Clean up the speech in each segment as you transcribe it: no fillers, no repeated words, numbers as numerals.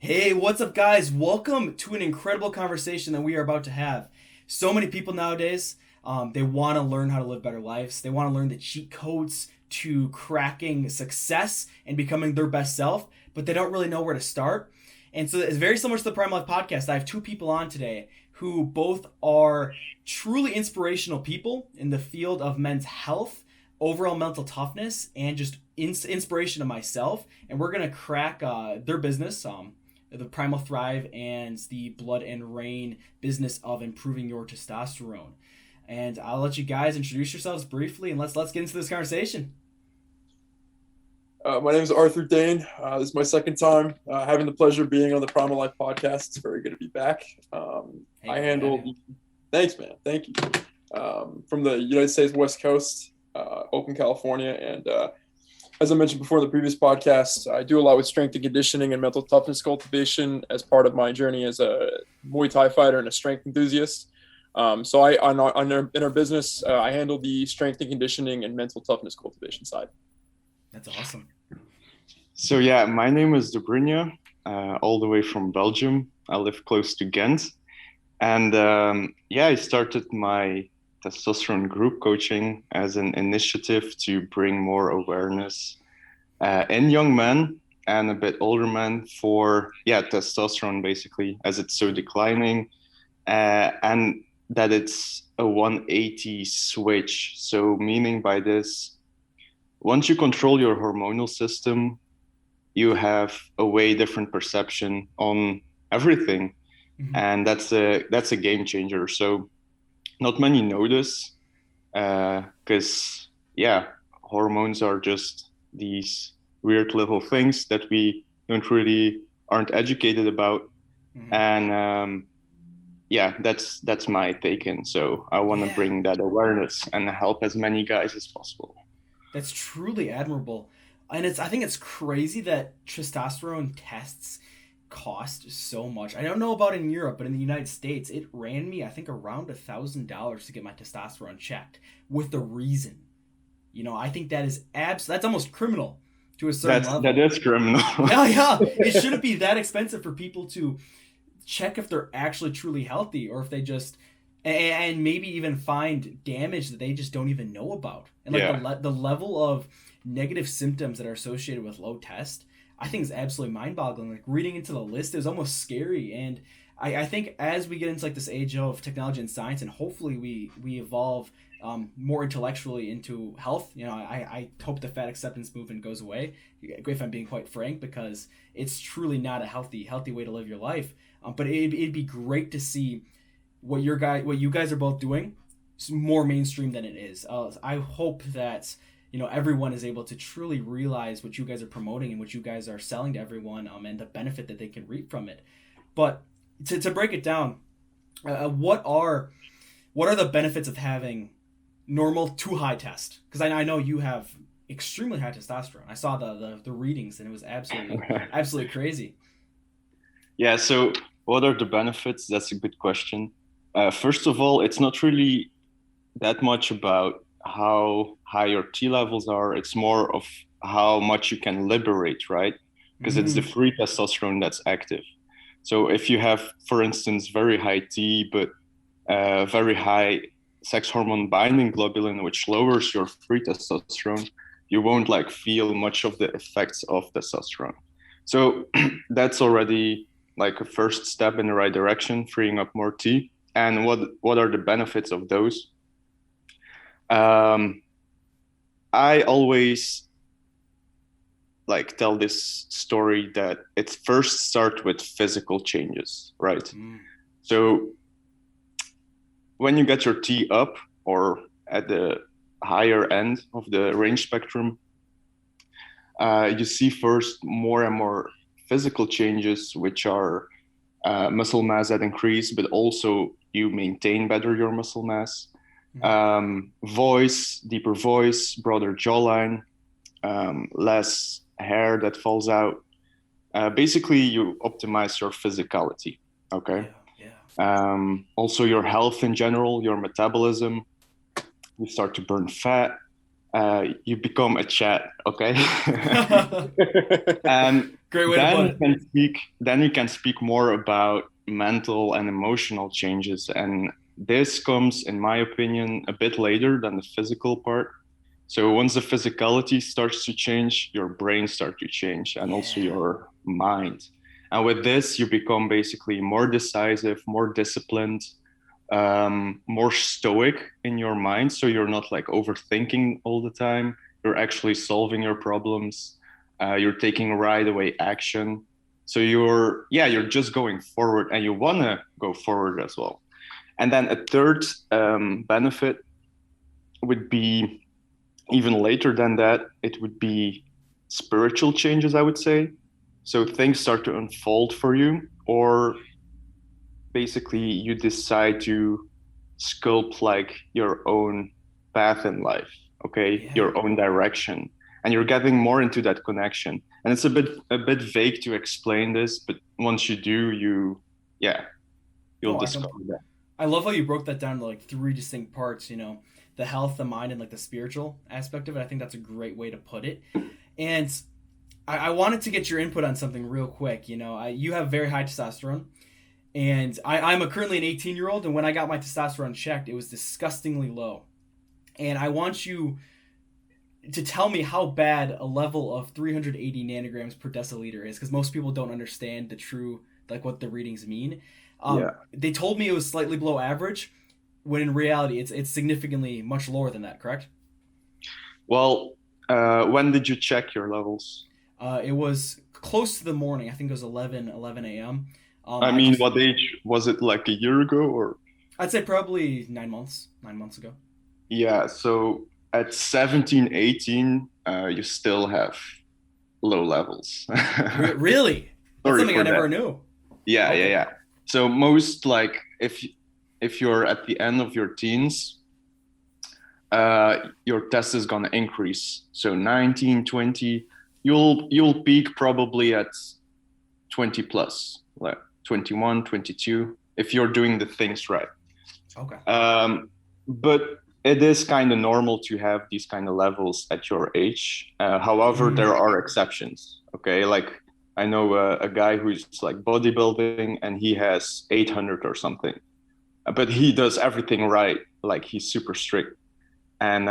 Hey, what's up, guys? Welcome to an incredible conversation that we are about to have. So many people nowadays, they want to learn how to live better lives. They want to learn the cheat codes to cracking success and becoming their best self, but they don't really know where to start. And so it's very similar to the Primal podcast. I have two people on today who both are truly inspirational people in the field of men's health, overall mental toughness, and just inspiration to myself. And we're going to crack their business. The primal thrive and the blood and rain business of improving your testosterone. And I'll let you guys introduce yourselves briefly, and let's get into this conversation. My name is Arthur Dane. This is my second time having the pleasure of being on the Primal Life podcast. It's very good to be back. Hey, I glad to have handle, you. thanks, man. Thank you. From the United States West Coast, Oakland, California. And as I mentioned before in the previous podcast, I do a lot with strength and conditioning and mental toughness cultivation as part of my journey as a Muay Thai fighter and a strength enthusiast. In our business, I handle the strength and conditioning and mental toughness cultivation side. That's awesome. So yeah, my name is Dobrinja, all the way from Belgium. I live close to Ghent, and yeah, I started my testosterone group coaching as an initiative to bring more awareness in young men and a bit older men for testosterone basically, as it's so declining, and that it's a 180 switch. So meaning by this, once you control your hormonal system, you have a way different perception on everything, Mm-hmm. and that's a game changer. So not many know this, because hormones are just these weird little things that we don't really aren't educated about, Mm-hmm. and that's my take in. So I want to Yeah, bring that awareness and help as many guys as possible. that's truly admirable. And I think it's crazy that testosterone tests cost so much. I don't know about in Europe, but in the United States, it ran me, I think, around $1,000 to get my testosterone checked with a reason. I think that's almost criminal to a certain That level. is criminal. Yeah, yeah. It shouldn't be that expensive for people to check if they're actually truly healthy or if they just and maybe even find damage that they just don't even know about. And like Yeah. the level of negative symptoms that are associated with low test, I think is absolutely mind-boggling. Like reading into the list is almost scary. And I think as we get into like this age of technology and science, and hopefully we evolve more intellectually into health. I hope the fat acceptance movement goes away. If I'm being quite frank, because it's truly not a healthy way to live your life. But it'd be great to see what you guys are both doing is more mainstream than it is. I hope that everyone is able to truly realize what you guys are promoting and what you guys are selling to everyone, and the benefit that they can reap from it. But to break it down, what are the benefits of having normal to high test? Because I know you have extremely high testosterone. I saw the readings and it was absolutely crazy. Yeah, so what are the benefits? That's a good question. First of all, it's not really that much about how high your T levels are. It's more of how much you can liberate, right? Because it's the Mm, free testosterone that's active. So if you have, for instance, very high T, but very high sex hormone binding globulin, which lowers your free testosterone, you won't like feel much of the effects of testosterone. So that's already like a first step in the right direction, freeing up more T. And what are the benefits of those? Um, I always like tell this story that it first starts with physical changes, right? mm, So when you get your T up or at the higher end of the range spectrum, you see first more and more physical changes, which are muscle mass that increase, but also you maintain better your muscle mass. mm. Voice, deeper voice, broader jawline, less hair that falls out. Basically, you optimize your physicality. Okay. Yeah, yeah. Also, your health in general, your metabolism. You start to burn fat. you become a chat, okay? And Great way to put it. then we can speak more about mental and emotional changes. And this comes, in my opinion, a bit later than the physical part. So once the physicality starts to change, your brain starts to change, and also your mind. And with this, you become basically more decisive, more disciplined, more stoic in your mind. So you're not like overthinking all the time. You're actually solving your problems. You're taking right away action. So you're just going forward, and you want to go forward as well. And then a third benefit would be even later than that. It would be spiritual changes, I would say. So things start to unfold for you, or basically you decide to sculpt like your own path in life, okay? Your own direction, and you're getting more into that connection. And it's a bit vague to explain this, but once you do, you'll discover that. I love how you broke that down to like three distinct parts, you know, the health, the mind, and like the spiritual aspect of it. I think that's a great way to put it. And I wanted to get your input on something real quick. You know, you have very high testosterone, and I'm currently an 18-year-old, and when I got my testosterone checked, it was disgustingly low. And I want you to tell me how bad a level of 380 nanograms per deciliter is, because most people don't understand the true, like what the readings mean. They told me it was slightly below average, when in reality it's significantly much lower than that, correct? Well, when did you check your levels? It was close to the morning. I think it was 11 a.m. What age? Was it like a year ago, or? I'd say probably 9 months ago. Yeah, so at 17, 18, you still have low levels. Really? That's something I never knew. Yeah. So most, like, if you're at the end of your teens, your test is gonna increase. So 19, 20, you'll peak probably at 20 plus, like 21, 22, if you're doing the things right. Okay. But it is kind of normal to have these kind of levels at your age. However, there are exceptions. Okay, like I know a guy who's like bodybuilding, and he has 800 or something, but he does everything right. Like he's super strict, and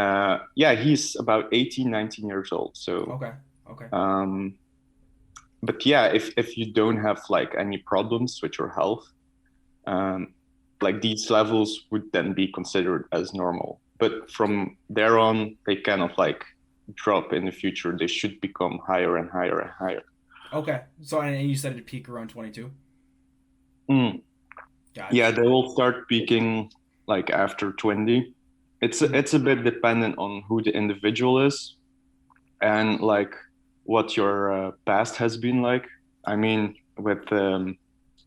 he's about 18, 19 years old. So okay. But yeah, if you don't have like any problems with your health, like these levels would then be considered as normal. But from there on, they kind of like drop in the future. They should become higher and higher and higher. Okay. So, and you said it peak around 22? Gotcha. Yeah, they will start peaking like after 20. It's a bit dependent on who the individual is and like what your past has been like. I mean, with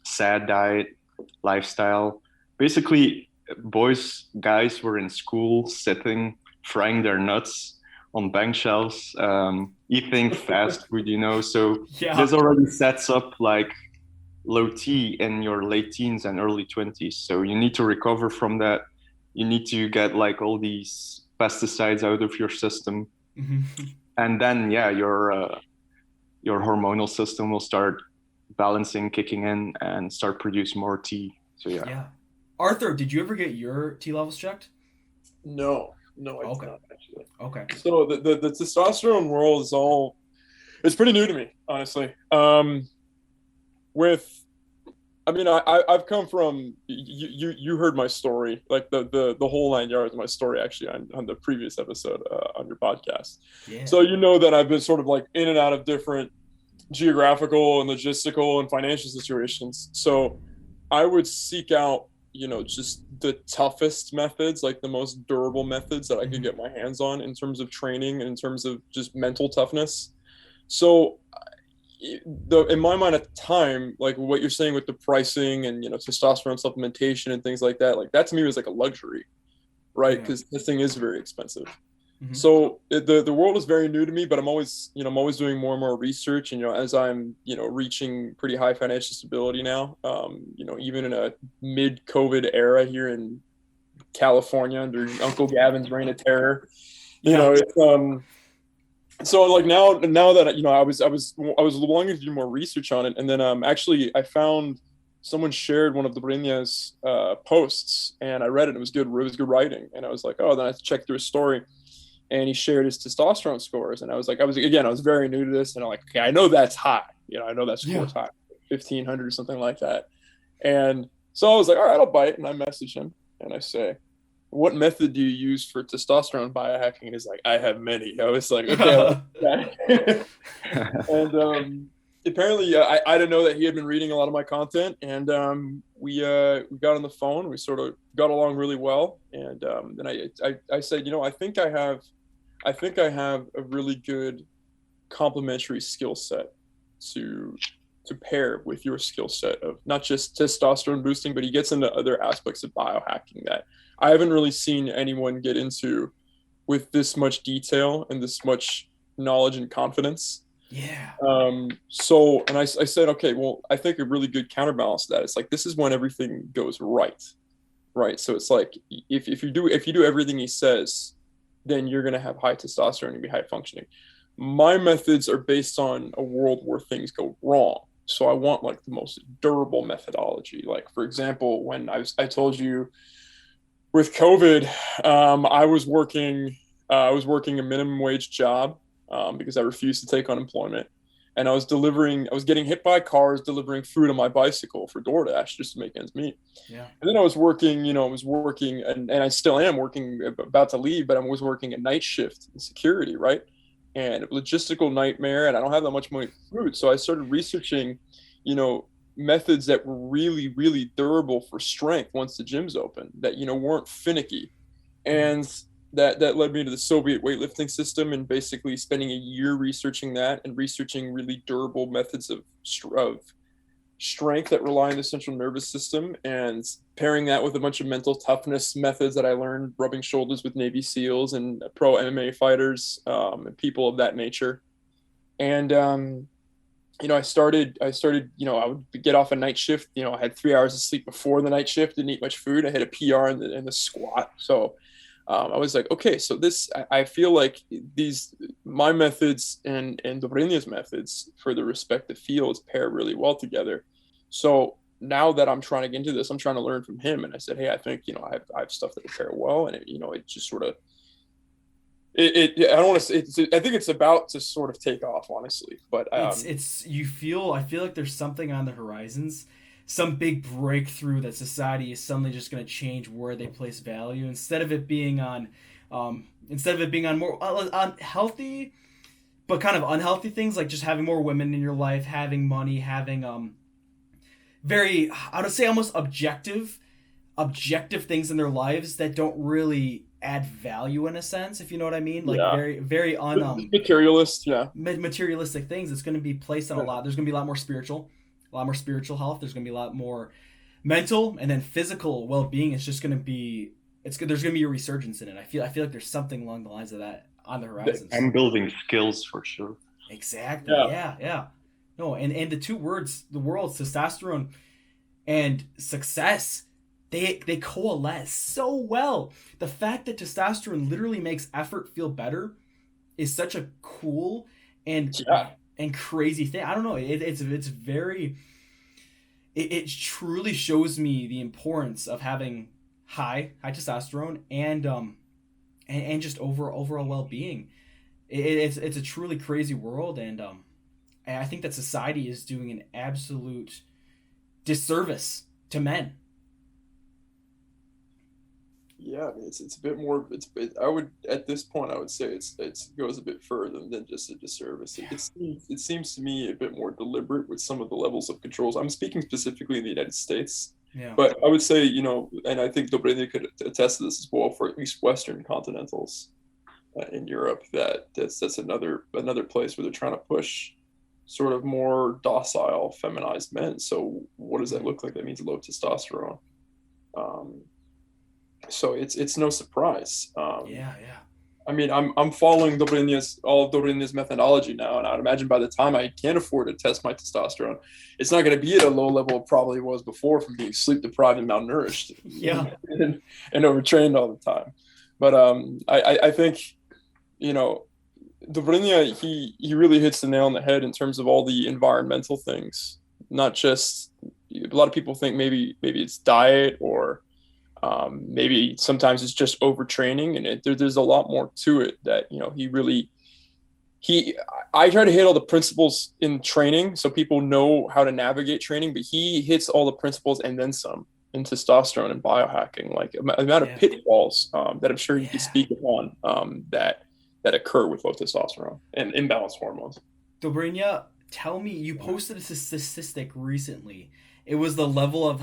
sad diet, lifestyle, basically guys were in school sitting, frying their nuts on bank shelves, eating fast food, you know. So this already sets up like low T in your late teens and early 20s. So you need to recover from that. You need to get like all these pesticides out of your system. And then your hormonal system will start balancing, kicking in, and start producing more T. So yeah. Arthur, did you ever get your T levels checked? No, I did not actually. Okay. So the testosterone world it's pretty new to me, honestly. I've come from, you heard my story, like the whole 9 yards of my story actually on the previous episode on your podcast. Yeah. So you know that I've been sort of like in and out of different geographical and logistical and financial situations. So I would seek out, you know, just the toughest methods, like the most durable methods that I could get my hands on in terms of training and in terms of just mental toughness. So in my mind at the time, like what you're saying with the pricing and, you know, testosterone supplementation and things like that, like that to me was like a luxury, right? Because this thing is very expensive. So the world is very new to me, but I'm always doing more and more research. And, you know, as I'm, you know, reaching pretty high financial stability now, you know, even in a mid-COVID era here in California under Uncle Gavin's reign of terror, You know, it's so like now that, you know, I was wanting to do more research on it, and then actually I found someone shared one of Dobrynia's posts, and I read it. It was good. It was good writing, and I was like, oh. Then I checked through his story, and he shared his testosterone scores, and I was very new to this, and I'm like, okay, I know that's high. You know, I know that score's high, 1,500 or something like that. And so I was like, all right, I'll bite, and I message him, and I say, what method do you use for testosterone biohacking? And he's like, I have many. I was like, okay. And apparently I didn't know that he had been reading a lot of my content, and we got on the phone. We sort of got along really well, and then I said, you know, I think I have a really good complementary skill set to pair with your skill set of not just testosterone boosting, but he gets into other aspects of biohacking that I haven't really seen anyone get into with this much detail and this much knowledge and confidence. Yeah. So, and I said, okay, well, I think a really good counterbalance to that is like, this is when everything goes right. So it's like, if you do everything he says, then you're going to have high testosterone and be high functioning. My methods are based on a world where things go wrong. So I want like the most durable methodology. Like, for example, when I told you with COVID, I was working a minimum wage job because I refused to take unemployment, and I was getting hit by cars delivering food on my bicycle for DoorDash just to make ends meet. Yeah. And then I was working, and I still am working, about to leave, but I was working a night shift in security, right? And a logistical nightmare, and I don't have that much money for food. So I started researching, you know, methods that were really, really durable for strength once the gyms opened, that, you know, weren't finicky. And that led me to the Soviet weightlifting system, and basically spending a year researching that and researching really durable methods of strength that rely on the central nervous system, and pairing that with a bunch of mental toughness methods that I learned rubbing shoulders with Navy SEALs and pro MMA fighters, and people of that nature. And you know, I started, you know, I would get off a night shift. You know, I had 3 hours of sleep before the night shift, didn't eat much food. I had a PR in the squat. So I was like, okay, so I feel like my methods and Dobrynia's methods for the respective fields pair really well together. So now that I'm trying to get into this, I'm trying to learn from him. And I said, hey, I think, you know, I have stuff that will pair well. And it just sort of, I don't want to say, I think it's about to sort of take off, honestly. But I feel like there's something on the horizons, some big breakthrough that society is suddenly just going to change where they place value, instead of it being on more on healthy but kind of unhealthy things, like just having more women in your life, having money, having very, I would say, almost objective things in their lives that don't really add value, in a sense, if you know what I mean. Like, very, very materialistic things. It's going to be placed on a lot. There's going to be a lot more spiritual health. There's going to be a lot more mental, and then physical well-being. It's just going to be, there's going to be a resurgence in it. I feel like there's something along the lines of that on the horizon. I'm building skills for sure. Exactly. Yeah. No, and the two words, the world's testosterone and success, they coalesce so well. The fact that testosterone literally makes effort feel better is such a cool and crazy thing. I don't know. It's very. It truly shows me the importance of having high testosterone and just overall well-being. It's a truly crazy world, and I think that society is doing an absolute disservice to men. Yeah, I mean, it's a bit more. I would, at this point, I would say it goes a bit further than just a disservice. Yeah. It seems to me a bit more deliberate with some of the levels of controls. I'm speaking specifically in the United States, but I would say, you know, and I think Dobrynia could attest to this as well, for at least Western continentals in Europe, that's another place where they're trying to push sort of more docile, feminized men. So what does that look like? That means low testosterone. So it's no surprise. I mean, I'm following all of Dobrynia's methodology now, and I'd imagine by the time I can afford to test my testosterone, it's not going to be at a low level it probably was before, from being sleep deprived and malnourished, and overtrained all the time. But I think Dobrynya, he really hits the nail on the head in terms of all the environmental things. Not just a lot of people think maybe it's diet or maybe sometimes it's just overtraining, and there's a lot more to it that he I try to hit all the principles in training so people know how to navigate training, but he hits all the principles and then some in testosterone and biohacking, like the amount of pitfalls that I'm sure you can speak upon that occur with low testosterone and imbalanced hormones. Dobrynya, tell me, you posted a statistic recently. It was the level of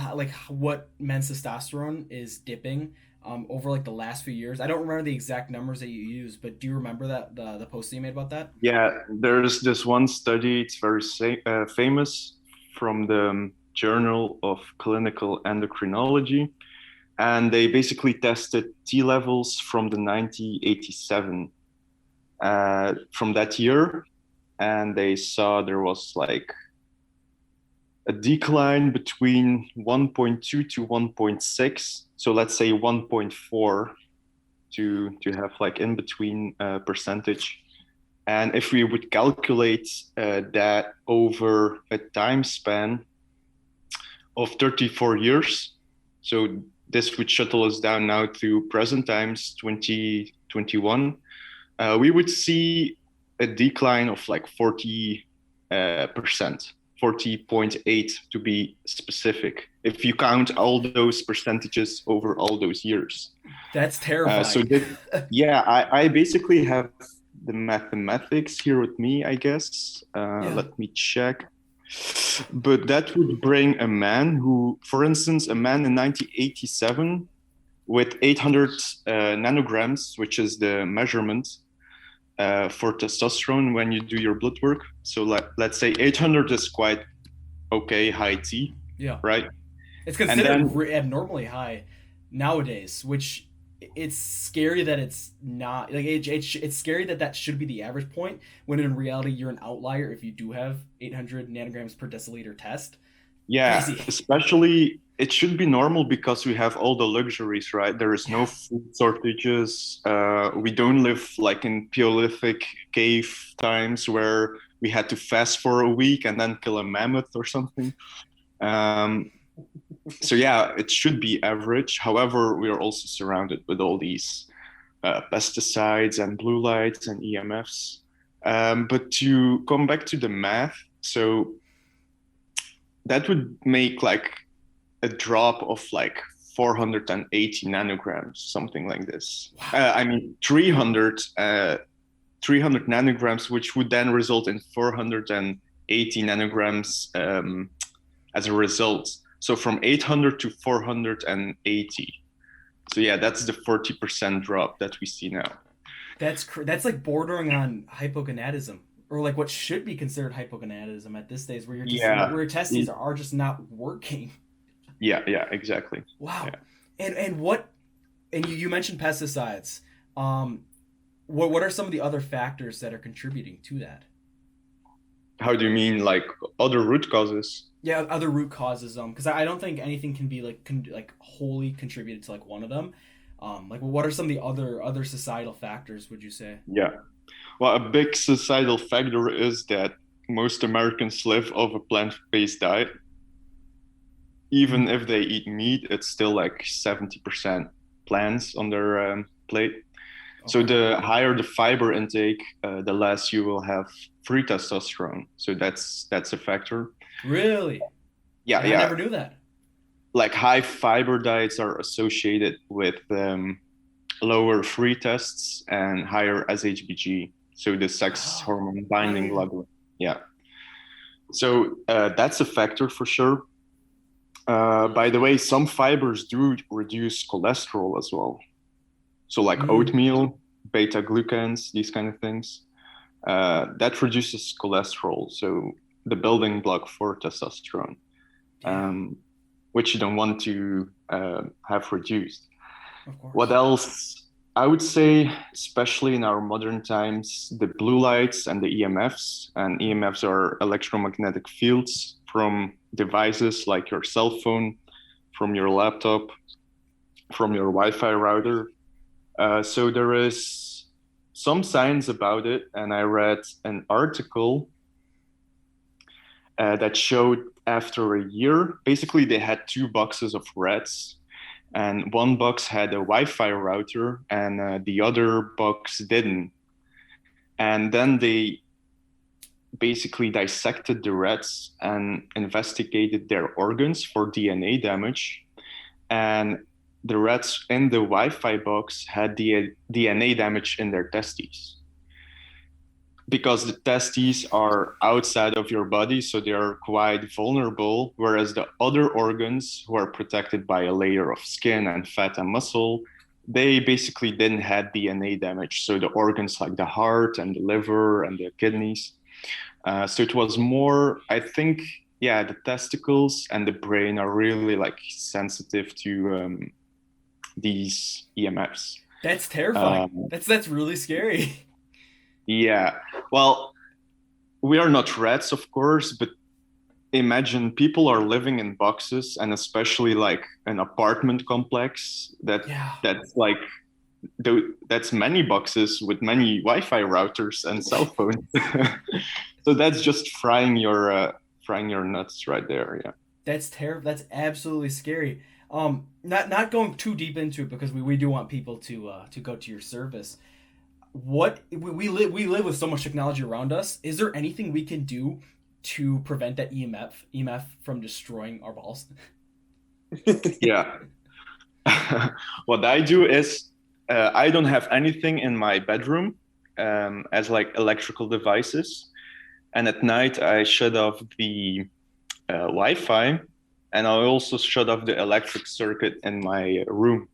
what men's testosterone is dipping over like the last few years. I don't remember the exact numbers that you used, but do you remember that the post that you made about that? Yeah, there's this one study. It's very famous from the Journal of Clinical Endocrinology, and they basically tested T levels from the 1987 from that year, and they saw there was like a decline between 1.2 to 1.6. So let's say 1.4 to have like in between percentage. And if we would calculate that over a time span of 34 years, so this would shuttle us down now to present times, 2021, we would see a decline of like 40%, 40.8 to be specific, if you count all those percentages over all those years. That's terrifying. I basically have the mathematics here with me, I guess. Let me check. But that would bring a man who, for instance, a man in 1987 with 800 nanograms, which is the measurement for testosterone when you do your blood work. So let's say 800 is quite okay, high T, right? It's considered abnormally high nowadays, which it's scary that it's not. Like it's scary that should be the average point, when in reality you're an outlier if you do have 800 nanograms per deciliter test. Yeah, Crazy. Especially it should be normal because we have all the luxuries, right? There is no food shortages. We don't live like in Paleolithic cave times where we had to fast for a week and then kill a mammoth or something. So yeah, it should be average. However, we are also surrounded with all these pesticides and blue lights and EMFs. But to come back to the math, so that would make like a drop of like 480 nanograms, something like this. Wow. 300 nanograms, which would then result in 480 nanograms as a result. So from 800 to 480. So yeah, that's the 40% drop that we see now. That's like bordering on hypogonadism, or like what should be considered hypogonadism at this stage, where your testes are just not working. Yeah, exactly. Wow. Yeah. And you mentioned pesticides. What are some of the other factors that are contributing to that? How do you mean, like other root causes? Yeah, other root causes. Because I don't think anything can be like wholly contributed to like one of them. What are some of the other societal factors, would you say? Yeah. Well, a big societal factor is that most Americans live off a plant-based diet. Even if they eat meat, it's still like 70% plants on their plate. Okay. So the higher the fiber intake, the less you will have free testosterone. So that's a factor. Really? Yeah. I never knew that. Like high fiber diets are associated with lower free tests and higher SHBG. So the sex hormone binding globulin. Yeah. So that's a factor for sure. By the way, some fibers do reduce cholesterol as well. So like oatmeal, beta glucans, these kind of things, that reduces cholesterol. So the building block for testosterone, which you don't want to have reduced. Of course. What else? I would say, especially in our modern times, the blue lights and the EMFs, and EMFs are electromagnetic fields from devices like your cell phone, from your laptop, from your Wi-Fi router. So there is some science about it, and I read an article that showed after a year, basically they had 2 boxes of rats, and one box had a Wi-Fi router, and the other box didn't. And then they basically dissected the rats and investigated their organs for DNA damage. And the rats in the Wi-Fi box had DNA damage in their testes. Because the testes are outside of your body, so they are quite vulnerable, whereas the other organs, who are protected by a layer of skin and fat and muscle, they basically didn't have DNA damage. So the organs like the heart and the liver and the kidneys. So it was more, I think, the testicles and the brain are really like sensitive to these EMFs. That's terrifying. That's really scary. Yeah, well, we are not rats, of course, but imagine people are living in boxes, and especially like an apartment complex that's like that's many boxes with many Wi-Fi routers and cell phones. So that's just frying your nuts right there. Yeah, that's terrible. That's absolutely scary. Not going too deep into it, because we do want people to go to your service. What we live with so much technology around us. Is there anything we can do to prevent that EMF from destroying our balls? Yeah. What I do is I don't have anything in my bedroom as like electrical devices, and at night I shut off the Wi-Fi, and I also shut off the electric circuit in my room.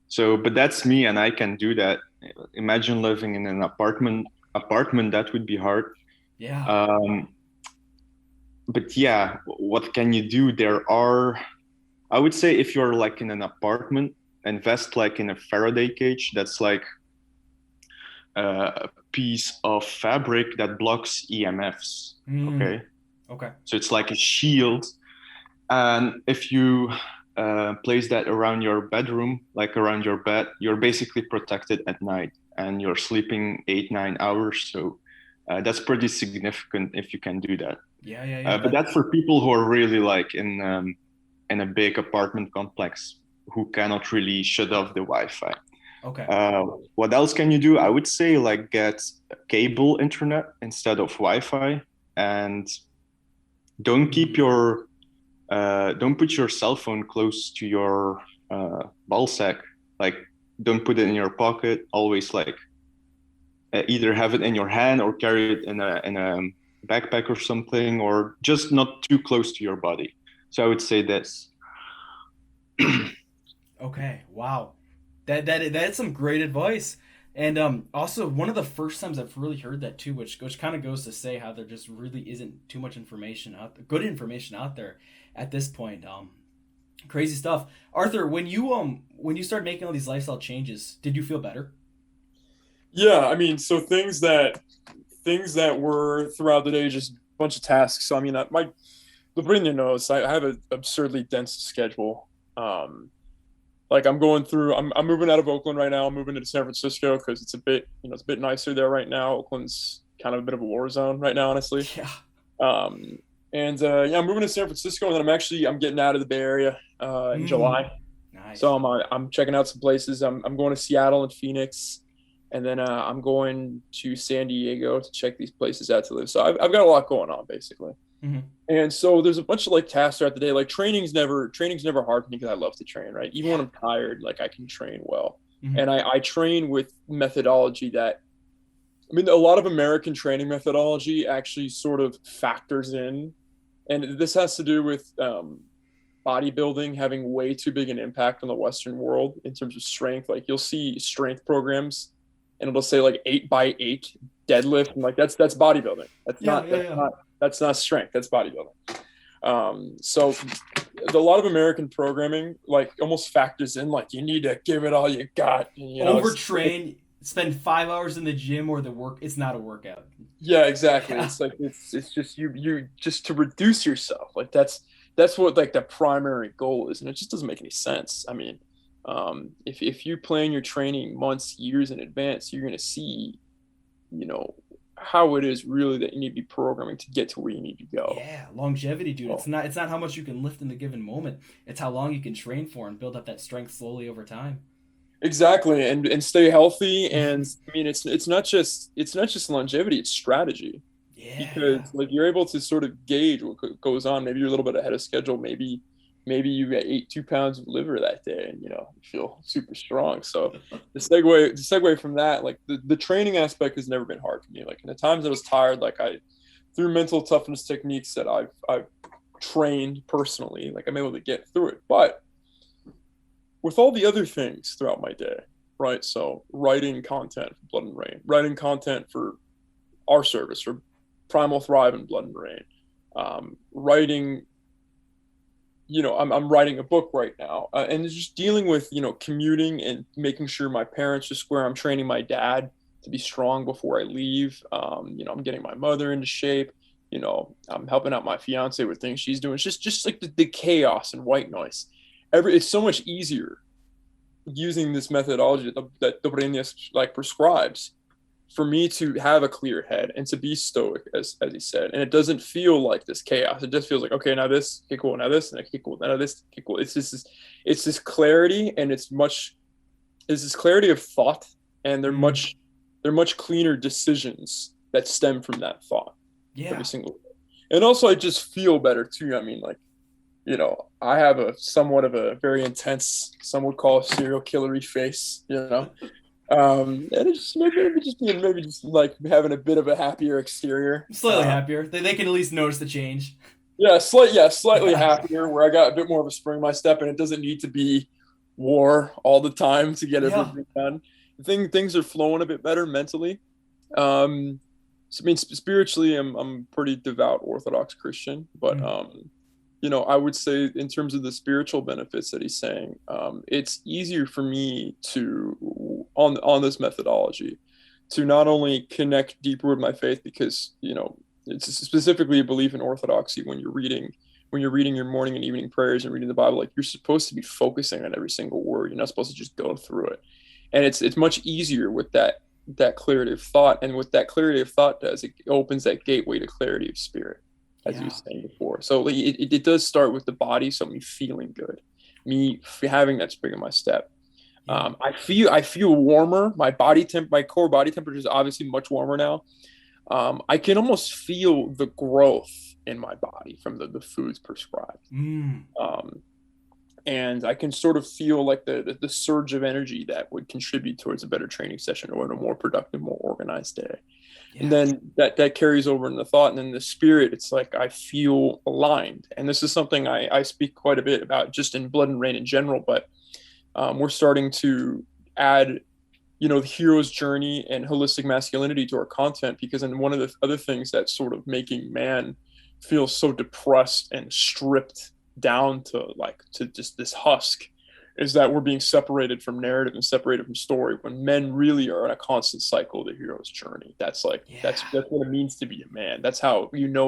So, but that's me, and I can do that. Imagine living in an apartment, that would be hard. Yeah. But yeah, what can you do? There are, I would say, if you're like in an apartment, invest like in a Faraday cage. That's like a piece of fabric that blocks EMFs. Okay. So it's like a shield. And if you place that around your bedroom, like around your bed, you're basically protected at night, and you're sleeping 8-9 hours. So that's pretty significant if you can do that. Yeah. But that's for people who are really like in a big apartment complex, who cannot really shut off the Wi-Fi. Okay. What else can you do? I would say like get cable internet instead of Wi-Fi, and don't keep your don't put your cell phone close to your ball sack. Like, don't put it in your pocket. Always like either have it in your hand or carry it in a backpack or something, or just not too close to your body. So I would say this. Okay. Wow. That's some great advice. And also, one of the first times I've really heard that too, which kind of goes to say how there just really isn't too much good information out there at this point. Crazy stuff. Arthur, when you started making all these lifestyle changes, did you feel better? Yeah, I mean, so things that were throughout the day, just a bunch of tasks. So I mean, Lavinia knows I have an absurdly dense schedule. Like I'm moving out of Oakland right now. I'm moving to San Francisco because it's a bit nicer there right now. Oakland's kind of a bit of a war zone right now, honestly. Yeah. I'm moving to San Francisco, and then I'm getting out of the Bay Area in July. Nice. So I'm checking out some places. I'm going to Seattle and Phoenix, and then I'm going to San Diego to check these places out to live. So I've got a lot going on basically. Mm-hmm. And so there's a bunch of like tasks throughout the day. Like training's never hard for me because I love to train, right? Even when I'm tired, like I can train well. Mm-hmm. And I train with methodology that, I mean, a lot of American training methodology actually sort of factors in. And this has to do with bodybuilding having way too big an impact on the Western world in terms of strength. Like you'll see strength programs and it'll say like 8x8 deadlift. And like, that's bodybuilding. That's not strength. That's bodybuilding. So a lot of American programming like almost factors in like you need to give it all you got. Overtrain, spend 5 hours in the gym or the work. It's not a workout. Yeah, exactly. Yeah. It's like it's just you just to reduce yourself. Like that's what like the primary goal is, and it just doesn't make any sense. I mean, If you plan your training months, years in advance, you're going to see, how it is really that you need to be programming to get to where you need to go. Yeah, longevity, dude. Oh, It's not how much you can lift in a given moment. It's how long you can train for and build up that strength slowly over time. exactly, and stay healthy. And I mean, it's not just longevity; it's strategy. Yeah, Because yeah. like you're able to sort of gauge what goes on. Maybe you're a little bit ahead of schedule. Maybe you ate 2 pounds of liver that day, and you feel super strong. So the segue from that, like the training aspect has never been hard for me. Like in the times I was tired, like I through mental toughness techniques that I've trained personally, like I'm able to get through it. But with all the other things throughout my day, right? So writing content for Blood and Rain, writing content for our service, for Primal Thrive and Blood and Rain, writing. I'm writing a book right now, and it's just dealing with commuting and making sure my parents are square. I'm training my dad to be strong before I leave. I'm getting my mother into shape. I'm helping out my fiance with things she's doing. It's just like the chaos and white noise. It's so much easier using this methodology that Dobrynia like prescribes for me to have a clear head and to be stoic, as he said. And it doesn't feel like this chaos. It just feels like, okay, now this, okay, cool, now this, okay, cool, now this, okay, cool. It's this clarity, and it's this clarity of thought, and they're much cleaner decisions that stem from that thought every Yeah. single day. And also I just feel better too. I mean, like, I have a somewhat of a very intense, some would call a serial killery face. And it's just maybe just like having a bit of a happier exterior. Slightly happier. They can at least notice the change. Slightly happier, where I got a bit more of a spring in my step, and it doesn't need to be war all the time to get Yeah. everything done. Things are flowing a bit better mentally. So, I mean, spiritually, I'm pretty devout Orthodox Christian, but Mm. I would say in terms of the spiritual benefits that he's saying, it's easier for me to on this methodology to not only connect deeper with my faith, because it's specifically a belief in orthodoxy. When you're reading your morning and evening prayers and reading the Bible, like, you're supposed to be focusing on every single word. You're not supposed to just go through it, and it's much easier with that clarity of thought. And what that clarity of thought does, it opens that gateway to clarity of spirit, as you were Yeah. saying before. So it does start with the body, so me feeling good, me having that spring in my step. Yeah. I feel warmer. My core body temperature is obviously much warmer now. I can almost feel the growth in my body from the foods prescribed. Mm. Um, and I can sort of feel like the surge of energy that would contribute towards a better training session or a more productive, more organized day. And Yeah. then that carries over in the thought, and then the spirit. It's like I feel aligned, and this is something I speak quite a bit about just in Blood and Rain in general. But we're starting to add the hero's journey and holistic masculinity to our content, because in one of the other things that's sort of making man feel so depressed and stripped down to just this husk is that we're being separated from narrative and separated from story, when men really are in a constant cycle of the hero's journey. That's like Yeah. that's what it means to be a man. That's how you're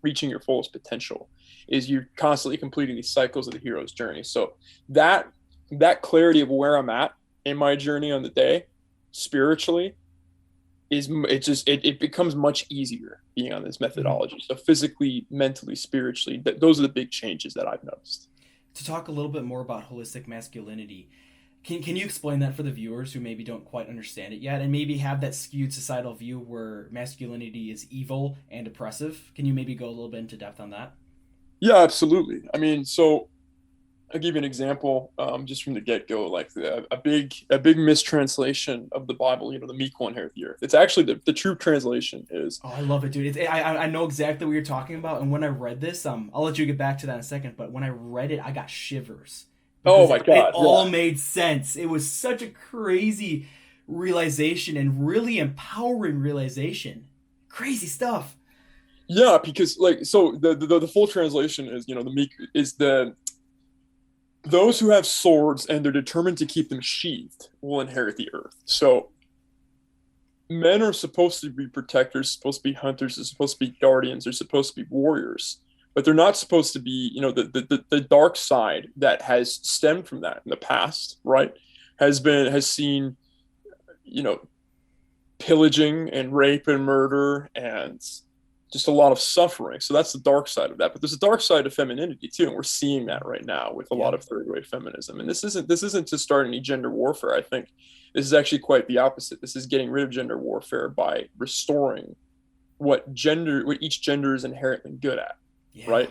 reaching your fullest potential, is you're constantly completing these cycles of the hero's journey. So that clarity of where I'm at in my journey on the day spiritually it becomes much easier being on this Mhm. methodology. So physically, mentally, spiritually, those are the big changes that I've noticed. To talk a little bit more about holistic masculinity, can you explain that for the viewers who maybe don't quite understand it yet, and maybe have that skewed societal view where masculinity is evil and oppressive? Can you maybe go a little bit into depth on that? Yeah, absolutely. I mean, so I'll give you an example, just from the get-go. Like a big mistranslation of the Bible, the meek will inherit the earth. It's actually the true translation is, Oh, I love it, dude. I know exactly what you're talking about, and when I read this, I'll let you get back to that in a second. But when I read it, I got shivers oh because my it God, all yeah. made sense. It was such a crazy realization and really empowering realization. Crazy stuff. Yeah, because like, so the full translation is, the meek is those who have swords and they're determined to keep them sheathed will inherit the earth. So men are supposed to be protectors, supposed to be hunters, they're supposed to be guardians, they're supposed to be warriors. but they're not supposed to be, the dark side that has stemmed from that in the past, right? Has seen, pillaging and rape and murder and just a lot of suffering. So that's the dark side of that. But there's a dark side of femininity too, and we're seeing that right now with a lot of third wave feminism. And this isn't to start any gender warfare. I think this is actually quite the opposite. This is getting rid of gender warfare by restoring what each gender is inherently good at, right?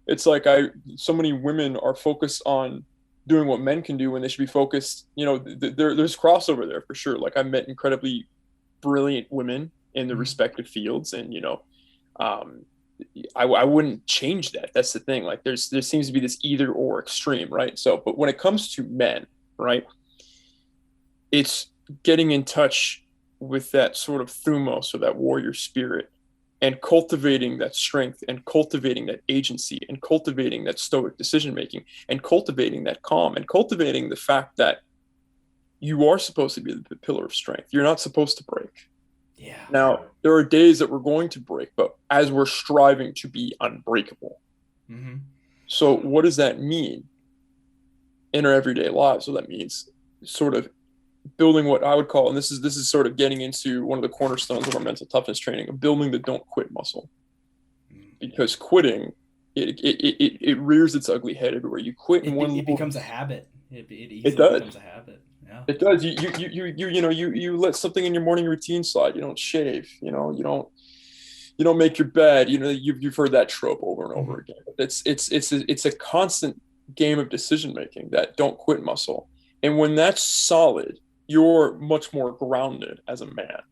It's like so many women are focused on doing what men can do when they should be focused. There's crossover there for sure. Like, I met incredibly brilliant women in the respective fields, and I wouldn't change that. That's the thing. Like, there seems to be this either or extreme, right? So, but when it comes to men, right, it's getting in touch with that sort of thumos, or that warrior spirit, and cultivating that strength, and cultivating that agency, and cultivating that stoic decision making, and cultivating that calm, and cultivating the fact that you are supposed to be the pillar of strength. You're not supposed to break. Yeah. Now, there are days that we're going to break, but as we're striving to be unbreakable. Mm-hmm. So what does that mean in our everyday lives? So that means sort of building what I would call, and this is sort of getting into one of the cornerstones of our mental toughness training, of building the don't quit muscle. Because quitting, it rears its ugly head everywhere. You quit in one. It becomes a habit. It easily becomes a habit. Yeah. It does. You let something in your morning routine slide. You don't shave. You don't make your bed. You've heard that trope over and over again. It's a constant game of decision making, that don't quit muscle. And when that's solid, you're much more grounded as a man.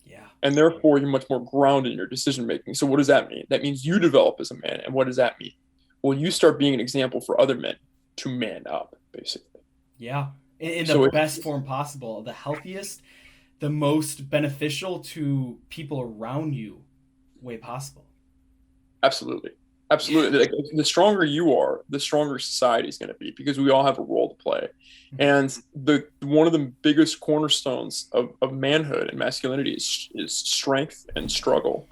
Yeah. And therefore, you're much more grounded in your decision making. So what does that mean? That means you develop as a man. And what does that mean? Well, you start being an example for other men to man up, basically. Yeah. In the best form possible, the healthiest, the most beneficial to people around you way possible. Absolutely. Like, the stronger you are, the stronger society is going to be, because we all have a role to play. And one of the biggest cornerstones of manhood and masculinity is strength and struggle.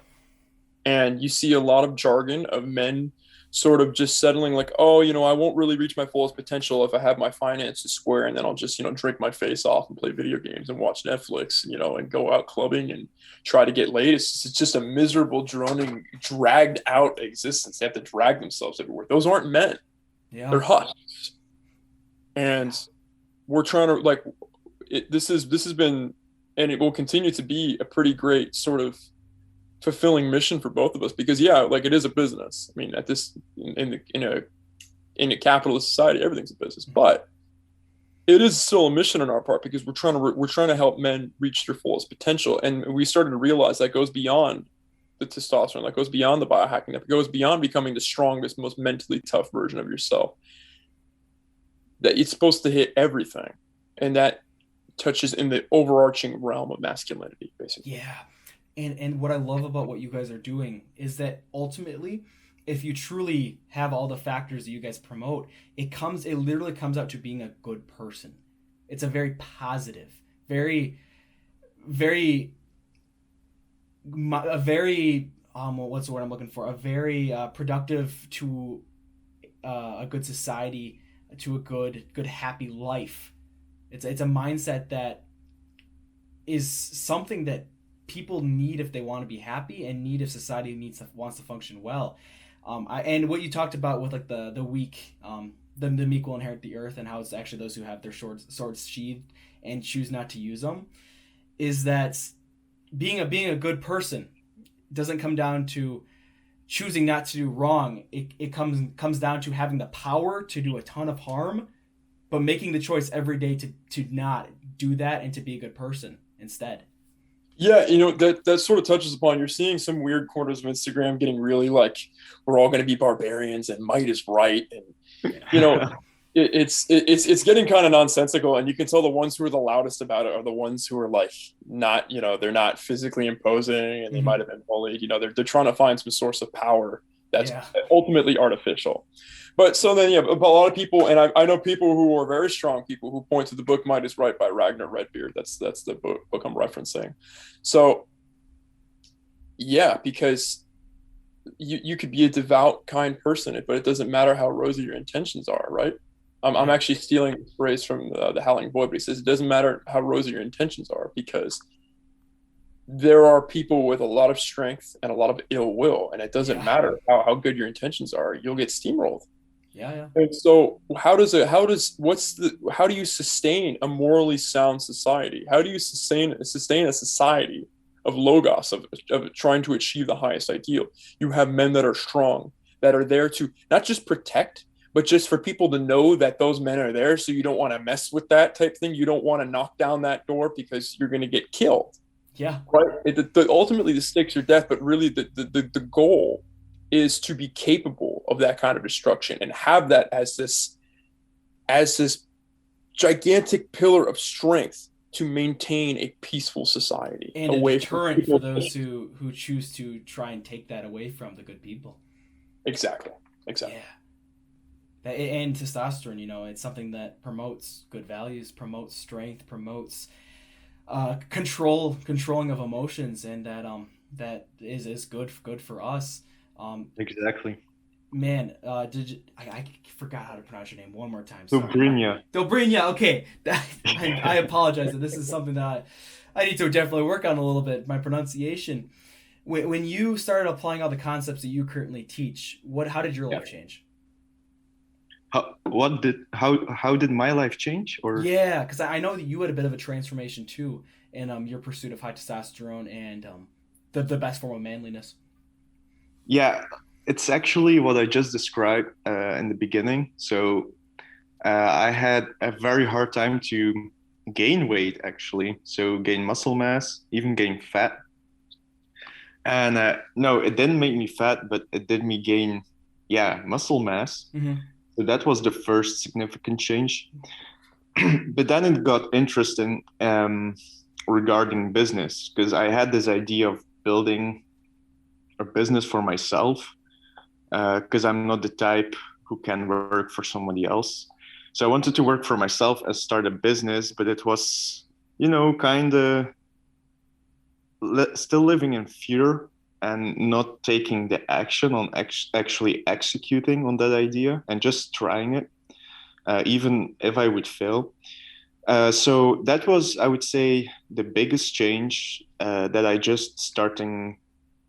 And you see a lot of jargon of men sort of just settling, like, oh, I won't really reach my fullest potential if I have my finances square, and then I'll just, drink my face off and play video games and watch Netflix, and go out clubbing and try to get laid. It's just a miserable, droning, dragged out existence. They have to drag themselves everywhere. Those aren't men. Yeah. They're husks. And we're trying to, this has been, and it will continue to be, a pretty great sort of fulfilling mission for both of us, because it is a business. I mean, in a capitalist society, everything's a business, but it is still a mission on our part, because we're trying to help men reach their fullest potential. And we started to realize that goes beyond the testosterone, that goes beyond the biohacking, that goes beyond becoming the strongest, most mentally tough version of yourself, that it's supposed to hit everything, and that touches in the overarching realm of masculinity, basically. Yeah. And what I love about what you guys are doing is that ultimately, if you truly have all the factors that you guys promote, it literally comes out to being a good person. It's a very positive, very, very, a very, what's the word I'm looking for? A very productive to a good society, to a good happy life. It's a mindset that is something that people need if they want to be happy, and need if society wants to function well. And what you talked about with like the weak, the meek will inherit the earth, and how it's actually those who have their swords sheathed and choose not to use them, is that being a good person doesn't come down to choosing not to do wrong. It comes down to having the power to do a ton of harm, but making the choice every day to not do that, and to be a good person instead. Yeah, that sort of touches upon, you're seeing some weird corners of Instagram getting really like, we're all going to be barbarians and might is right, and it's getting kind of nonsensical, and you can tell the ones who are the loudest about it are the ones who are like not, they're not physically imposing, and they might have been bullied. They're trying to find some source of power that's ultimately artificial. But so then, a lot of people, and I know people who are very strong people who point to the book Might is Right by Ragnar Redbeard. That's the book I'm referencing. So, because you could be a devout, kind person, but it doesn't matter how rosy your intentions are, right? I'm Yeah. actually stealing a phrase from the Howling Boy, but he says it doesn't matter how rosy your intentions are, because there are people with a lot of strength and a lot of ill will, and it doesn't Yeah. matter how good your intentions are, you'll get steamrolled. Yeah. Yeah. And so how do you sustain a morally sound society? How do you sustain a society of logos, of trying to achieve the highest ideal? You have men that are strong, that are there to not just protect, but just for people to know that those men are there, so you don't want to mess with that type thing. You don't want to knock down that door because you're going to get killed. Yeah. Right. Ultimately, the stakes are death, but really the goal is to be capable of that kind of destruction and have that as this gigantic pillar of strength to maintain a peaceful society And a away from deterrent for people. those who choose to try and take that away from the good people. Exactly. Exactly. Yeah. And testosterone, it's something that promotes good values, promotes strength, promotes controlling of emotions, and that is good for us. Exactly. Man, I forgot how to pronounce your name one more time. So Sorry. Brynja. Dobrynya. Okay, I apologize. That this is something that I need to definitely work on a little bit. My pronunciation. When you started applying all the concepts that you currently teach, how did your life change? How did my life change? Or Yeah, because I know that you had a bit of a transformation too in your pursuit of high testosterone and the best form of manliness. yeah, it's actually what I just described in the beginning. So I had a very hard time to gain weight, actually. So gain muscle mass, even gain fat. And no, it didn't make me fat, but it did me gain, yeah, muscle mass. Mm-hmm. So that was the first significant change. But then it got interesting regarding business, because I had this idea of building a business for myself, because I'm not the type who can work for somebody else. So I wanted to work for myself and start a business, but it was, kind of still living in fear and not taking the action on actually executing on that idea and just trying it, even if I would fail. So that was, I would say, the biggest change, that I just starting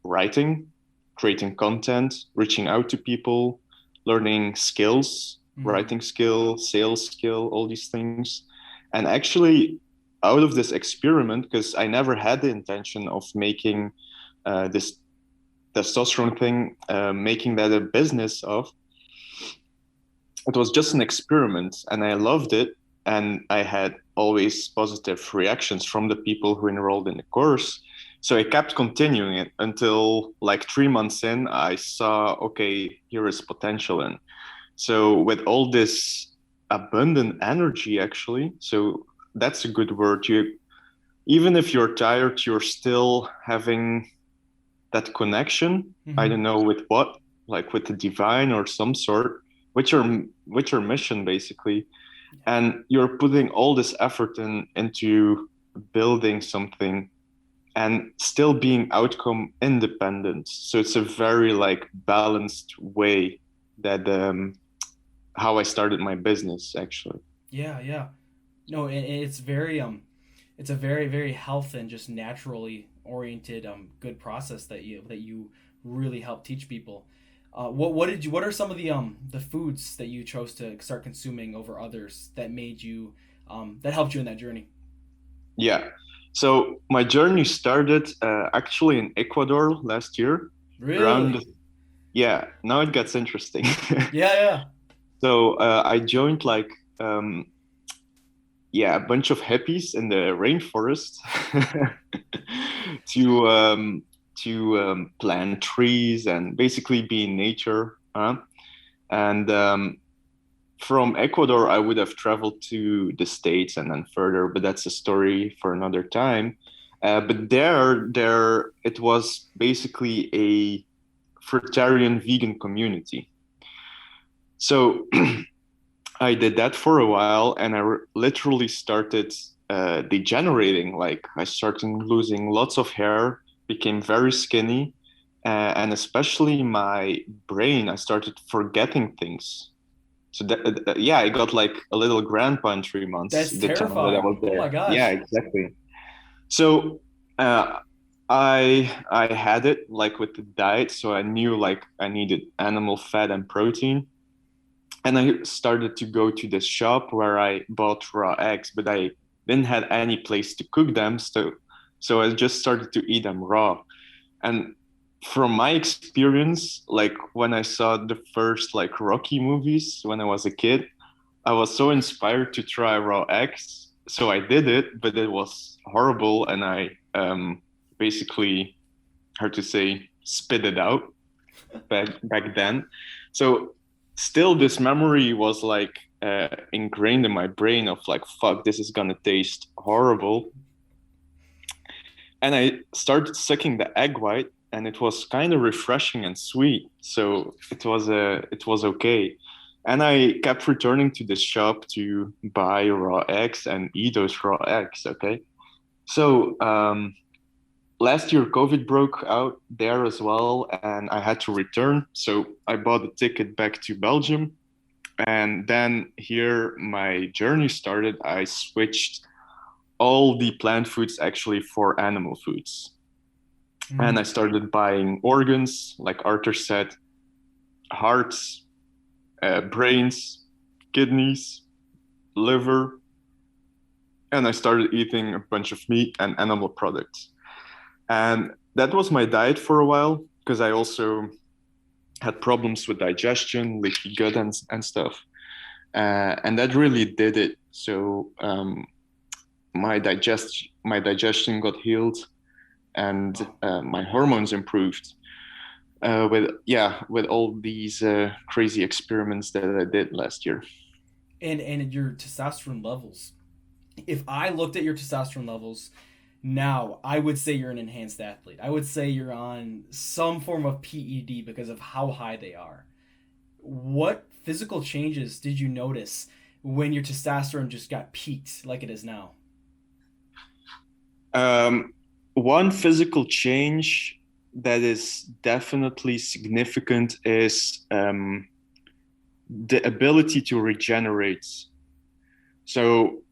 writing, creating content, reaching out to people, learning skills, Mm-hmm. writing skill, sales skill, all these things. And actually, out of this experiment, because I never had the intention of making this testosterone thing, making that a business of, it was just an experiment and I loved it. And I had always positive reactions from the people who enrolled in the course. So I kept continuing it until like 3 months in, I saw, okay, here is potential in. So with all this abundant energy, actually, so that's a good word. Even if you're tired, you're still having that connection. I Mm-hmm. don't know with what, like with the divine or some sort, which your mission basically, and you're putting all this effort into building something and still being outcome independent. So it's a very like balanced way that how I started my business actually. Yeah, yeah. No, and it's a very very health and just naturally oriented good process that you really help teach people. What are some of the foods that you chose to start consuming over others that made you that helped you in that journey? Yeah. So my journey started actually in Ecuador last year. Around, Really? yeah, now it gets interesting. Yeah, yeah. So I joined like um, yeah, a bunch of hippies in the rainforest to plant trees and basically be in nature. And from Ecuador, I would have traveled to the States and then further, but that's a story for another time. But there, it was basically a fruitarian vegan community. So I did that for a while, and I literally started degenerating. Like I started losing lots of hair, became very skinny, and especially my brain, I started forgetting things. So yeah, I got like a little grandpa in 3 months, That's the time that I terrifying. was Oh my there. Yeah, gosh. exactly. So uh, I had it like with the diet, so I knew like I needed animal fat and protein. And I started to go to this shop where I bought raw eggs, but I didn't have any place to cook them, so I just started to eat them raw. And from my experience, like when I saw the first like Rocky movies when I was a kid, I was so inspired to try raw eggs. So I did it, but it was horrible, and I basically, hard to say, spit it out back then. So still, this memory was like ingrained in my brain of like, fuck, this is gonna taste horrible. And I started sucking the egg white, and it was kind of refreshing and sweet. So it was okay. And I kept returning to the shop to buy raw eggs and eat those raw eggs. Okay. So last year, COVID broke out there as well, and I had to return. So I bought a ticket back to Belgium. And then here my journey started. I switched all the plant foods actually for animal foods. And I started buying organs, like Arthur said, hearts, brains, kidneys, liver. And I started eating a bunch of meat and animal products. And that was my diet for a while, because I also had problems with digestion, leaky gut, and stuff. And that really did it. So my digestion got healed, and my hormones improved with all these crazy experiments that I did last year. And your testosterone levels. If I looked at your testosterone levels now, I would say you're an enhanced athlete. I would say you're on some form of PED because of how high they are. What physical changes did you notice when your testosterone just got peaked like it is now? Um, One physical change that is definitely significant is the ability to regenerate. So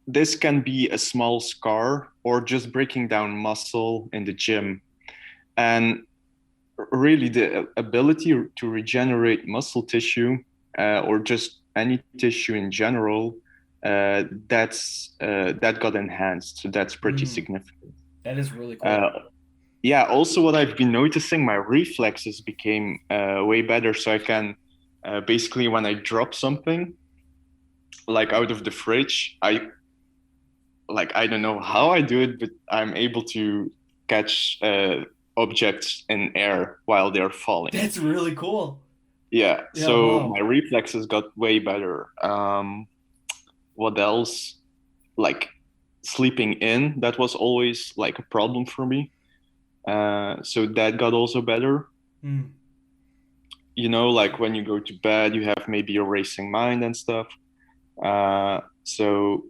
this can be a small scar or just breaking down muscle in the gym. And really, the ability to regenerate muscle tissue or just any tissue in general, that got enhanced. So that's pretty Mm, significant. that is really cool. Uh, yeah, also what I've been noticing, my reflexes became way better. So I can basically, when I drop something like out of the fridge, I don't know how I do it, but I'm able to catch objects in air while they're falling. That's really cool. Yeah, Yeah, so wow. my reflexes got way better. What else? Like sleeping in, that was always like a problem for me. So that got also better. Mm. Like when you go to bed, you have maybe a racing mind and stuff. So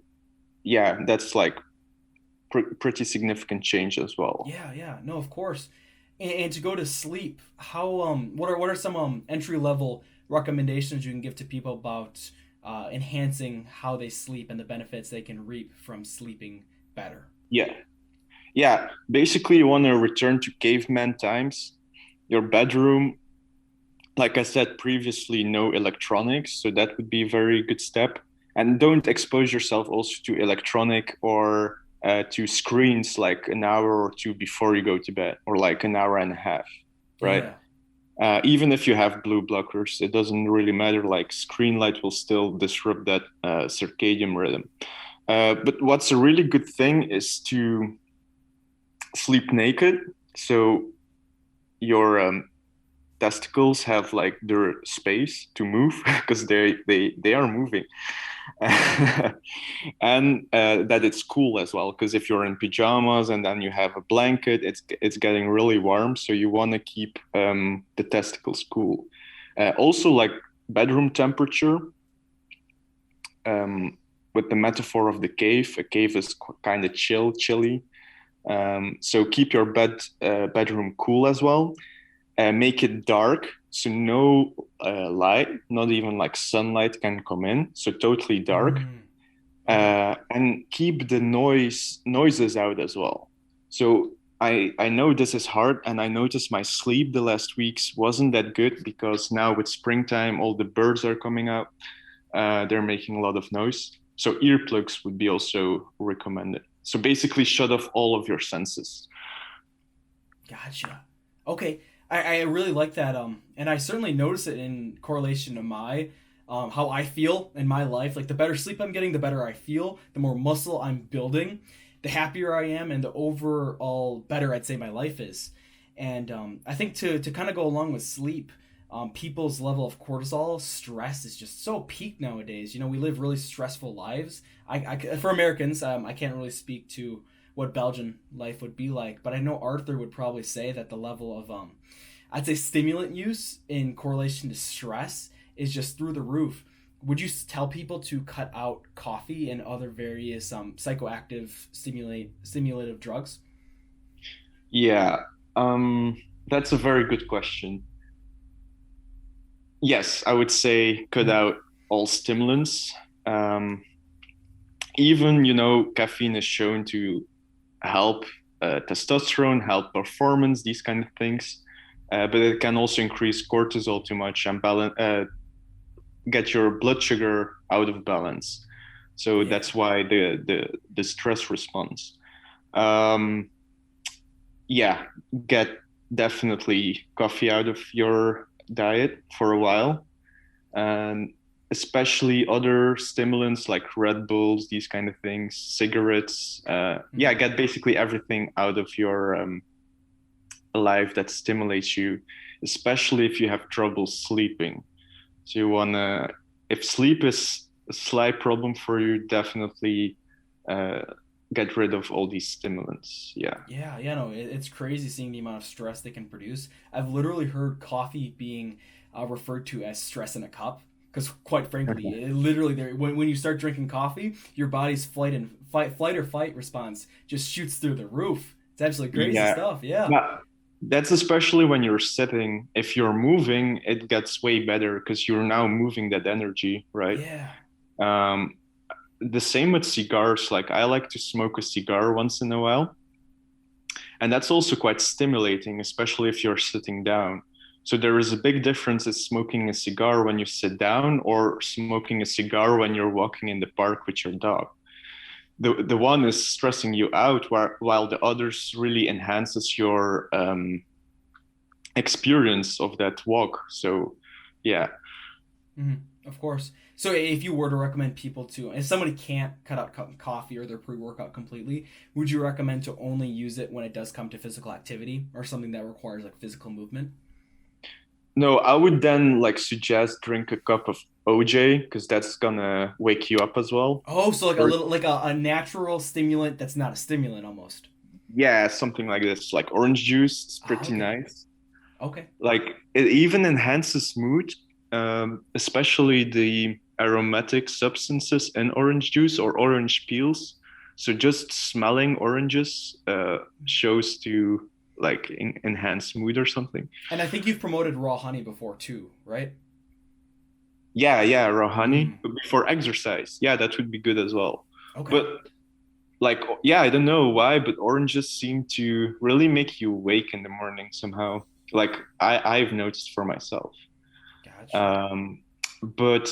yeah, that's like pretty significant change as well. Yeah, yeah. No, of course. And to go to sleep, how what are some entry level recommendations you can give to people about enhancing how they sleep and the benefits they can reap from sleeping better? Yeah, yeah. Basically, you want to return to caveman times. Your bedroom, like I said previously, no electronics, so that would be a very good step. And don't expose yourself also to electronic or to screens like an hour or two before you go to bed, or like an hour and a half, right? Yeah. Even if you have blue blockers, it doesn't really matter. Like screen light will still disrupt that circadian rhythm. But what's a really good thing is to sleep naked. So your testicles have like their space to move because they are moving. And that it's cool as well, because if you're in pajamas and then you have a blanket, it's getting really warm, so you want to keep the testicles cool. Also, like bedroom temperature, with the metaphor of the cave, a cave is kind of chilly. So keep your bedroom cool as well. make it dark, so no light, not even like sunlight can come in, so totally dark. Okay. And keep the noises out as well. So I know this is hard, and I noticed my sleep the last weeks wasn't that good because now with springtime, all the birds are coming out. They're making a lot of noise. So earplugs would be also recommended. So basically, shut off all of your senses. Gotcha. Okay. I really like that. And I certainly notice it in correlation to my how I feel in my life. Like the better sleep I'm getting, the better I feel, the more muscle I'm building, the happier I am, and the overall better I'd say my life is. And I think to kind of go along with sleep, people's level of cortisol stress is just so peaked nowadays. You know, we live really stressful lives. For Americans, I can't really speak to what Belgian life would be like, but I know Arthur would probably say that the level of I'd say stimulant use in correlation to stress is just through the roof. Would you tell people to cut out coffee and other various psychoactive stimulative drugs? Yeah, that's a very good question. Yes, I would say cut Mm. out all stimulants. Um, Even, caffeine is shown to help testosterone, help performance, these kind of things. But it can also increase cortisol too much and get your blood sugar out of balance. So Yeah. that's why the stress response. Um, yeah, get definitely coffee out of your diet for a while, and especially other stimulants like Red Bulls, these kind of things, cigarettes. Yeah, Mm. get basically everything out of your life that stimulates you, especially if you have trouble sleeping. So you wanna, if sleep is a slight problem for you, definitely uh, get rid of all these stimulants. Yeah. Yeah, no, it's crazy seeing the amount of stress they can produce. I've literally heard coffee being referred to as stress in a cup. Because quite frankly, literally, when you start drinking coffee, your body's flight or fight response just shoots through the roof. It's absolutely crazy Yeah. stuff. Yeah, But that's especially when you're sitting. If you're moving, it gets way better because you're now moving that energy, right? yeah. Um, the same with cigars. Like I like to smoke a cigar once in a while, and that's also quite stimulating, especially if you're sitting down. So there is a big difference in smoking a cigar when you sit down or smoking a cigar when you're walking in the park with your dog. The one is stressing you out while the others really enhances your experience of that walk. So yeah. Of course. So if you were to recommend people to, if somebody can't cut out coffee or their pre-workout completely, would you recommend to only use it when it does come to physical activity or something that requires like physical movement? No, I would then like suggest drink a cup of OJ because that's gonna wake you up as well. Oh, so like a Or little like a natural stimulant that's not a stimulant almost. yeah, something like this, like orange juice. It's Oh, pretty okay. nice. Okay. Like it even enhances mood, especially the aromatic substances in orange juice or orange peels. So just smelling oranges shows to like enhance mood or something. And I think you've promoted raw honey before too, right? Yeah, yeah, raw Mm. honey before exercise. Yeah, that would be good as well. Okay. But like, yeah, I don't know why, but oranges seem to really make you awake in the morning somehow. Like I've noticed for myself. Gotcha. Um, but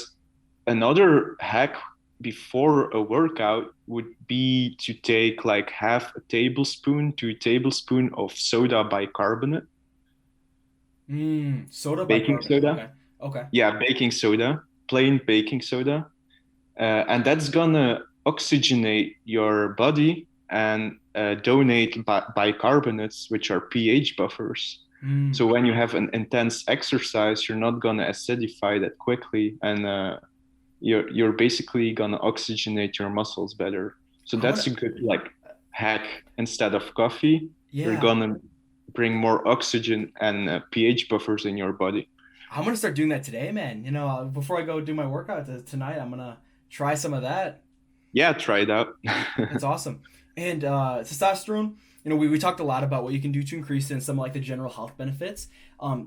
another hack before a workout would be to take like half a tablespoon to a tablespoon of soda bicarbonate, Soda baking bicarbonate. soda. Okay. Okay. Yeah, baking soda, plain baking soda. And that's gonna oxygenate your body and donate bicarbonates, which are pH buffers. Mm. So when you have an intense exercise, you're not gonna acidify that quickly, and you're basically gonna oxygenate your muscles better. So I'm that's gonna. a good like hack. Instead of coffee, you're Yeah. gonna bring more oxygen and pH buffers in your body. I'm gonna start doing that today, man. You know, before I go do my workout tonight, I'm gonna try some of that. Yeah, try it out. That's awesome. And testosterone. we talked a lot about what you can do to increase in some like the general health benefits. To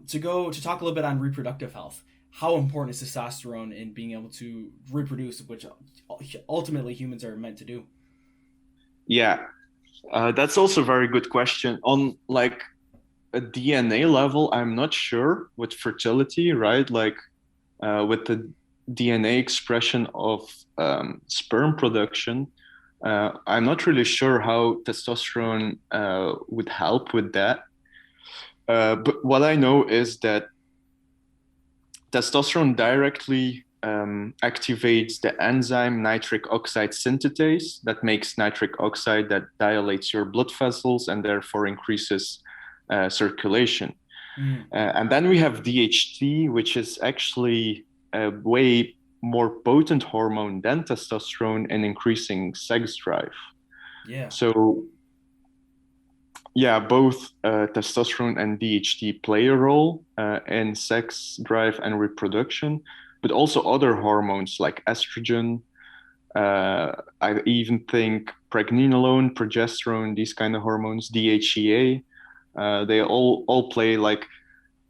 talk a little bit on reproductive health. How important is testosterone in being able to reproduce, which ultimately humans are meant to do? Yeah, that's also a very good question. On like a DNA level, I'm not sure with fertility, right? Like with the DNA expression of sperm production, I'm not really sure how testosterone would help with that. But what I know is that testosterone directly activates the enzyme nitric oxide synthetase that makes nitric oxide that dilates your blood vessels and therefore increases circulation. And then we have DHT, which is actually a way more potent hormone than testosterone in increasing sex drive. Yeah. So yeah, both testosterone and DHT play a role in sex drive and reproduction, but also other hormones like estrogen. I even think pregnenolone, progesterone, these kind of hormones, DHEA, they all play like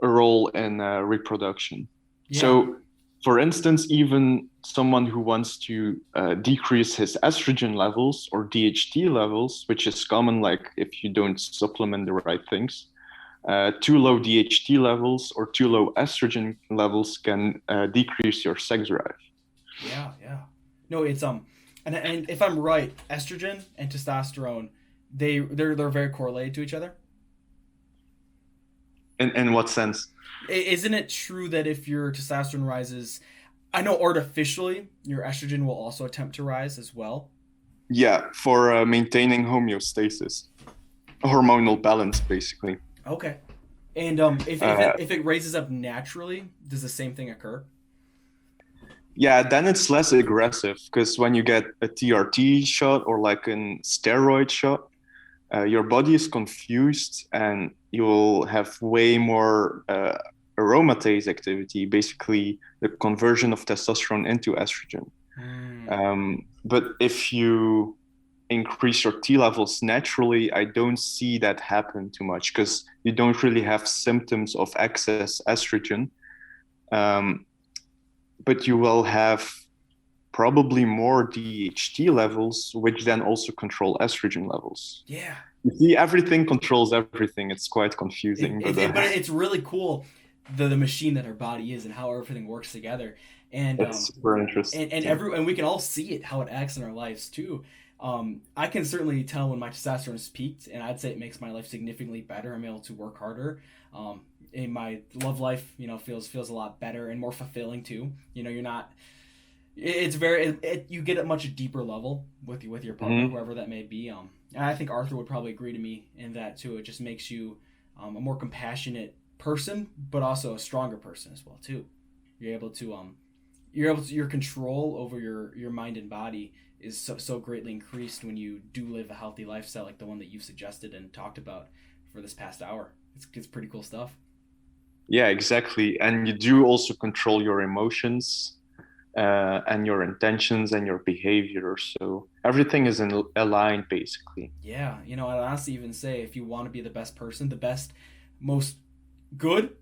a role in reproduction. Yeah. So, for instance, even someone who wants to decrease his estrogen levels or DHT levels, which is common, like if you don't supplement the right things, too low DHT levels or too low estrogen levels can decrease your sex drive. Yeah, yeah. No, it's and if I'm right, estrogen and testosterone, they're very correlated to each other. In what sense? Isn't it true that if your testosterone rises, I know artificially your estrogen will also attempt to rise as well? Yeah, for maintaining homeostasis, hormonal balance, basically. Okay. And if it raises up naturally, does the same thing occur? Yeah, then it's less aggressive because when you get a TRT shot or like a steroid shot, your body is confused and you'll have way more aromatase activity, basically the conversion of testosterone into estrogen. But if you increase your T levels naturally, I don't see that happen too much because you don't really have symptoms of excess estrogen. But you will have probably more DHT levels, which then also control estrogen levels. Yeah. You see, everything controls everything. It's quite confusing. But it's really cool, the machine that our body is and how everything works together. And it's super interesting. And we can all see it, how it acts in our lives too. I can certainly tell when my testosterone is peaked, and I'd say it makes my life significantly better. I'm able to work harder. In my love life, feels a lot better and more fulfilling too. You're not. It's very. You get a much deeper level with your partner, whoever that may be. And I think Arthur would probably agree to me in that too. It just makes you a more compassionate person, but also a stronger person as well too. Your control over your mind and body is so greatly increased when you do live a healthy lifestyle like the one that you've suggested and talked about for this past hour. It's pretty cool stuff. Yeah, exactly. And you do also control your emotions and your intentions and your behavior. So everything is aligned, basically. Yeah, I'd honestly even say if you want to be the best person, the best, most good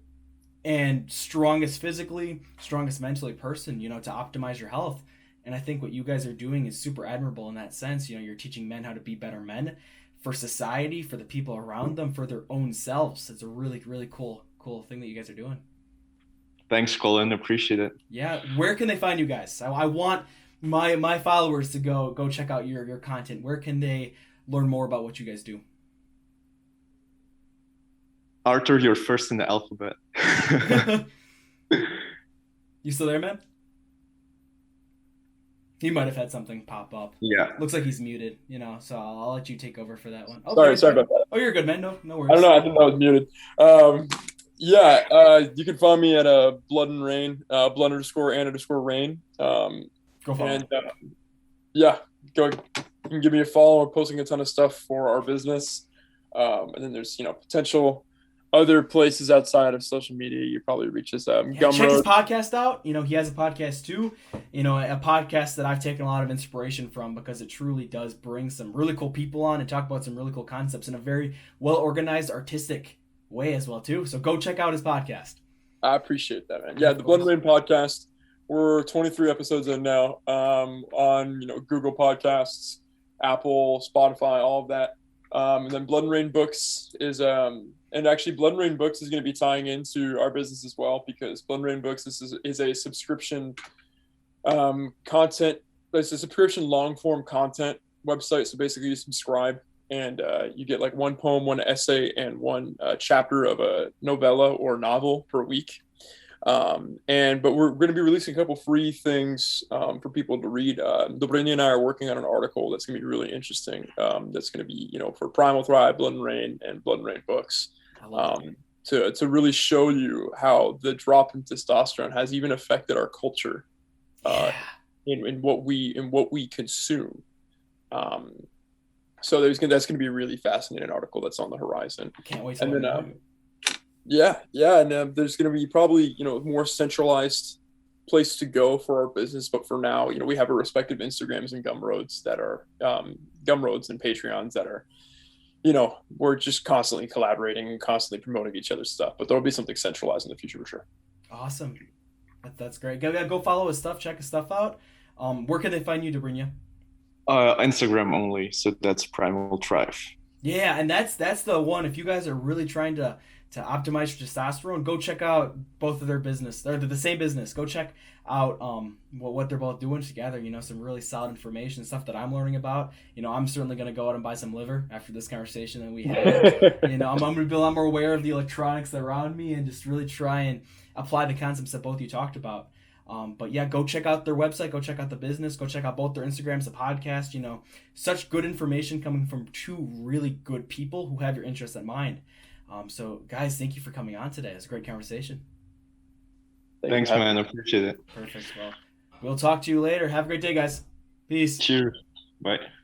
and strongest physically, strongest mentally person, to optimize your health. And I think what you guys are doing is super admirable in that sense. You're teaching men how to be better men for society, for the people around them, for their own selves. It's a really, really cool thing that you guys are doing. Thanks, Colin. Appreciate it. Yeah. Where can they find you guys? I want my followers to go check out your content. Where can they learn more about what you guys do? Arthur, you're first in the alphabet. You still there, man? He might have had something pop up. Yeah. Looks like he's muted, so I'll let you take over for that one. Okay, sorry about that. Oh, you're good, man. No worries. I don't know. I didn't know I was muted. You can find me at Blood and Rain, blood_and_rain. Go follow. And you can give me a follow. We're posting a ton of stuff for our business. And then there's potential other places outside of social media, you probably reach us. Yeah, check his podcast out. He has a podcast too. A podcast that I've taken a lot of inspiration from, because it truly does bring some really cool people on and talk about some really cool concepts in a very well organized, artistic way as well too. So go check out his podcast. I appreciate that, man. Yeah, the Blood and Rain podcast. We're 23 episodes in now. On Google Podcasts, Apple, Spotify, all of that. And then Blood and Rain Books is and actually Blood and Rain Books is going to be tying into our business as well, because Blood and Rain Books is a subscription content. It's a subscription long form content website. So basically you subscribe and you get like one poem, one essay, and one chapter of a novella or novel per week. But we're going to be releasing a couple free things for people to read. Dobrenia and I are working on an article that's going to be really interesting. That's going to be, for primalthrive, Blood and Rain, and Blood and Rain Books. To really show you how the drop in testosterone has even affected our culture, in what we consume. So that's going to be a really fascinating article that's on the horizon. Can't wait. And then, and there's going to be probably more centralized place to go for our business. But for now, we have our respective Instagrams and Gumroads that are Gumroads and Patreons that are, we're just constantly collaborating and constantly promoting each other's stuff. But there'll be something centralized in the future for sure. Awesome. That's great. Go follow his stuff. Check his stuff out. Where can they find you, Dobrenia? Instagram only. So that's primalthrive. Yeah, and that's the one. If you guys are really trying to optimize your testosterone, go check out both of their business. They're the same business. Go check out what they're both doing together. Some really solid information, stuff that I'm learning about. I'm certainly going to go out and buy some liver after this conversation that we had. I'm going to be a lot more aware of the electronics that are around me and just really try and apply the concepts that both of you talked about. But yeah, go check out their website, go check out the business, go check out both their Instagrams, the podcast. Such good information coming from two really good people who have your interests in mind. So guys, thank you for coming on today. It's a great conversation. Thanks, man. I appreciate it. Perfect. Well, we'll talk to you later. Have a great day, guys. Peace. Cheers. Bye.